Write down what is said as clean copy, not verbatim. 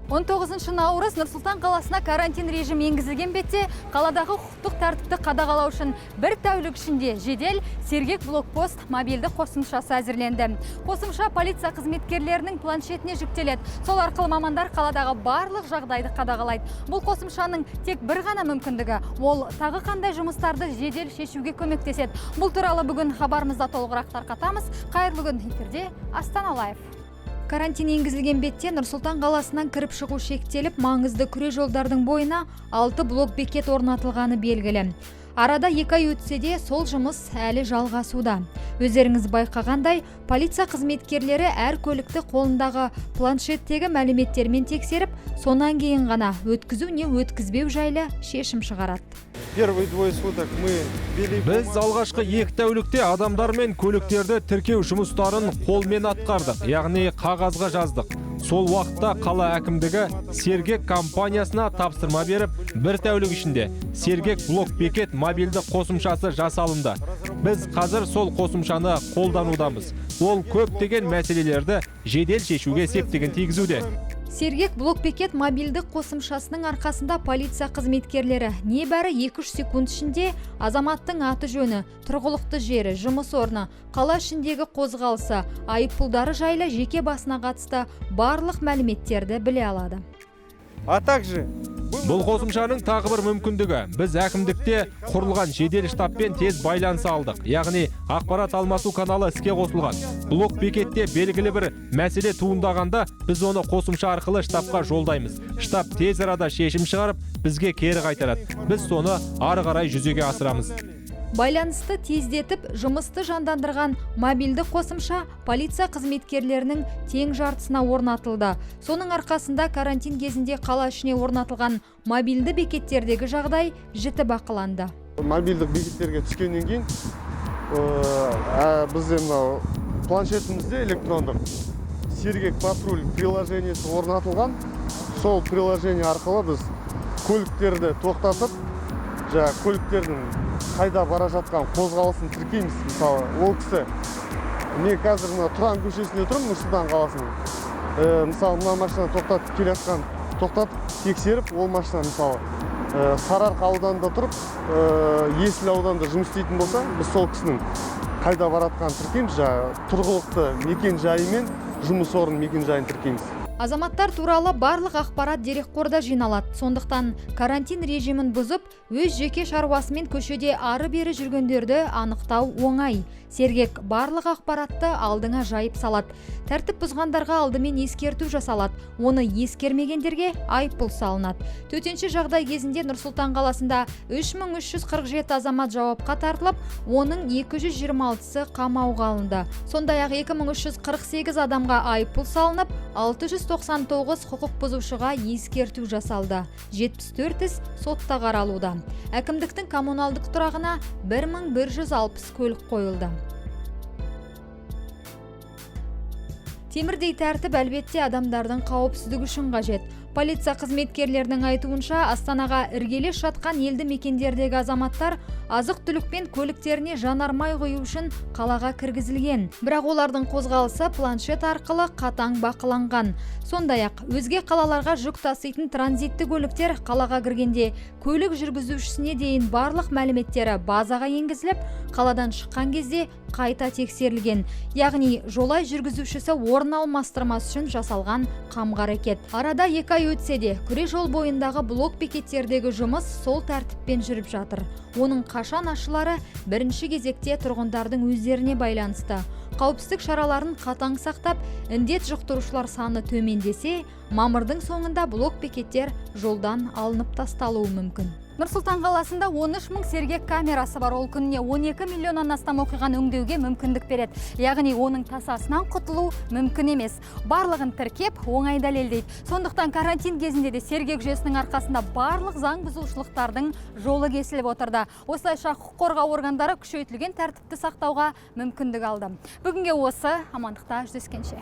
19 наурыз Нұр-Сұлтан қаласына карантин режим енгізілген бетте, қаладағы құқықтық тәртіпті қадағалау үшін бір тәулік ішінде жедел сергек блокпост мобильді қосымшасы әзірленді. Қосымша полиция қызметкерлерінің планшетіне жүктеледі. Сол арқылы мамандар қаладағы барлық жағдайды қадағалайды. Бұл қосымшаның тек бір ғана мүмкіндігі, ол тағы қандай жұмыстарды жедел шешуге көмектеседі. Бұл туралы бүгін хабарымызда толығырақ тарқатамыз. Қайырлы күн, эфирде Астана Лайв. Карантин енгізілген бетте Нұр-Сұлтан қаласынан кіріп шығу шектеліп, маңызды күре жолдардың бойына 6 блок бекет орнатылғаны белгілі. Арада 2 ай өтсе де сол жұмыс әлі жалғасуда. Өздеріңіз байқағандай, полиция қызметкерлері әр көлікті қолындағы планшеттегі мәліметтермен тексеріп, сонан кейін ғана өткізу не өткізбеу жайлы шешім шығарады. Біз алғашқы 2 тәулікте адамдар мен көліктерді тіркеу жұмыстарын қолмен атқардық, яғни қағазға жаздық. Сол уақытта қала әкімдігі Сергек компаниясына тапсырма беріп, 1 тәулік ішінде Сергек блок бекет мобильді қосымшасы жасалынды. Біз қазір сол қосымшаны қолданудамыз. Ол көптеген мәселелерді жедел шешуге септігін тигізуде. Сергек блок-бекет мобильді қосымшасының арқасында полиция қызметкерлері небәрі 2-3 секунд ішінде азаматтың аты жөні, тұрғылықты жері, жұмыс орны, қала ішіндегі қозғалысы, айыппұлдары жайлы жеке басына қатысты барлық мәліметтерді біле алады. Бұл қосымшаның тағы бір мүмкіндігі, біз әкімдікте құрылған жедел штабпен тез байланыс алдық, яғни ақпарат алмасу каналы іске қосылған. Блок бекетте белгілі бір мәселе туындағанда, біз оны қосымша арқылы штабқа жолдаймыз. Штаб тез арада шешім шығарып, бізге кері қайтарады. Біз соны ары қарай жүзеге асырамыз. Байланысты тездетіп, жұмысты жандандырған мобильді қосымша полиция қызметкерлерінің тең жартысына орнатылды. Соның арқасында карантин кезінде қала ішіне орнатылған мобильді бекеттердегі жағдай жіті бақыланды. Мобильдік бекеттерге түскеннен кейін бізде планшетімізде электрондық Сергек патруль приложениесі орнатылған. Сол приложение арқылы біз көліктерді тоқтатып, көліктердің қайда бара жатқан қозғалысын тіркейміз. Мысалы, ол кісі, мен қазір Тұран көшесінде тұрмын, Нұр-Сұлтан қаласының. Мысалы, мына машина тоқтатып келе жатқан, тоқтатып тексеріп, ол машина мысалы Сарыарқа ауданында тұрып, Есіл ауданында жұмыс істейтін болса, біз сол кісінің қайда баратқанын тіркейміз, тұрғылықты мекен жайы мен жұмыс орын мекен жайын тіркейміз. Азаматтар туралы барлық ақпарат дерекқорда жиналады. Сондықтан карантин режимін бұзып, өз жеке шаруасымен көшеде ары-бері жүргендерді анықтау оңай. Сергек барлық ақпаратты алдыңа жайып салады. Тәртіп бұзғандарға алдымен ескерту жасалады. Оны ескермегендерге айыппұл салынады. Төтенше жағдай кезінде Нұр-Сұлтан қаласында 3347 азамат жауапқа тартылып, оның 226-сы қамауға алынды. Сондай-ақ 2348 адамға айыппұл салынып, 699 құқық бұзушыға ескерту жасалды. 74 іс сотта қаралуда. Әкімдіктің коммуналдық тұрағына 1160 көлік қойылды. Темірдей тәртіп әлбетте адамдардың қауіпсіздігі үшін қажет. Полиция қызметкерлерінің айтуынша, Астанаға іргелес жатқан елді мекендердегі азаматтар азық-түлікпен көліктеріне жанармай құю үшін қалаға кіргізілген. Бірақ олардың қозғалысы планшет арқылы қатаң бақыланған. Сондай-ақ, өзге қалаларға жүк таситын транзитті көліктер қалаға кіргенде көлік жүргізушісіне дейін барлық мәліметтері базаға енгізіліп, қаладан шыққан кезде қайта тексерілген. Яғни, жолай жүргізушісі орын алмастырмас үшін жасалған қам-қарекет. Арада 2 ай өтсе де, күре жол бойындағы блок бекеттердегі жұмыс сол тәртіппен жүріп жатыр. Оның қашан ашылары бірінші кезекте тұрғындардың өздеріне байланысты. Қауіпсіздік шараларын қатаң сақтап, індет жұқтырушылар саны төмендесе, мамырдың соңында блок бекеттер жолдан алынып тасталуы мүмкін. Нұр-Сұлтан қаласында 13 мың сергек камерасы бар. Ол күніне 12 миллионнан астам оқиғаны өңдеуге мүмкіндік береді. Яғни оның тасасынан құтылу мүмкін емес. Барлығын тіркеп, оңай дәлелдейді. Сондықтан карантин кезінде де сергек жүйесінің арқасында барлық заң бұзушылықтардың жолы кесіліп отырды. Осылайша құқық қорғау органдары күшейтілген тәртіпті сақтауға мүмкіндік алды. Бүгінге осы, амандықта жүздескенше.